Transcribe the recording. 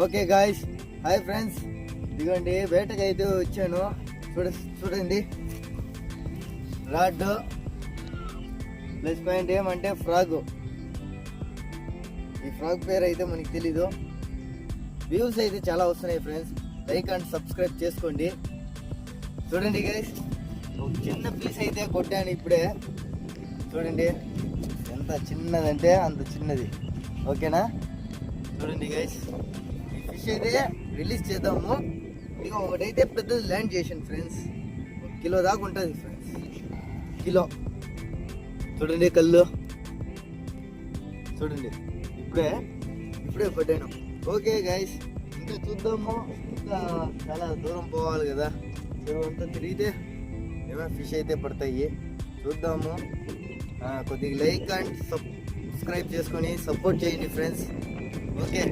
Okay guys, hi friends. ఇదిగోండి వేటకి అయితే వచ్చాను. చూడండి రాడ్ ప్లస్ పాయింట్ ఏమంటే ఫ్రాగ్. ఈ ఫ్రాగ్ పేరు అయితే మనకి తెలీదు. వ్యూస్ అయితే చాలా వస్తున్నాయి ఫ్రెండ్స్. లైక్ అండ్ సబ్స్క్రైబ్ చేసుకోండి. చూడండి గైస్, ఒక చిన్న పీస్ అయితే కొట్టాను ఇప్పుడే. చూడండి ఎంత చిన్నదంటే అంత చిన్నది. ఓకేనా? చూడండి గైస్, ఈ ఫిష్ అయితే రిలీజ్ చేద్దాము. ఇక ఒకటైతే పెద్దది ల్యాండ్ చేసాను ఫ్రెండ్స్. 1 కిలో దాకా ఉంటుంది ఫ్రెండ్స్. కిలో. చూడండి కళ్ళు, చూడండి ఇప్పుడే పడ్డాను. ఓకే గైస్, ఇంకా చూద్దాము. ఇంకా చాలా దూరం పోవాలి కదా, చెరువు అంతా తిరిగితే ఏమైనా ఫిష్ అయితే పడతాయి. చూద్దాము. కొద్దిగా లైక్ అండ్ సబ్స్క్రైబ్ చేసుకొని సపోర్ట్ చేయండి ఫ్రెండ్స్. ఓకే.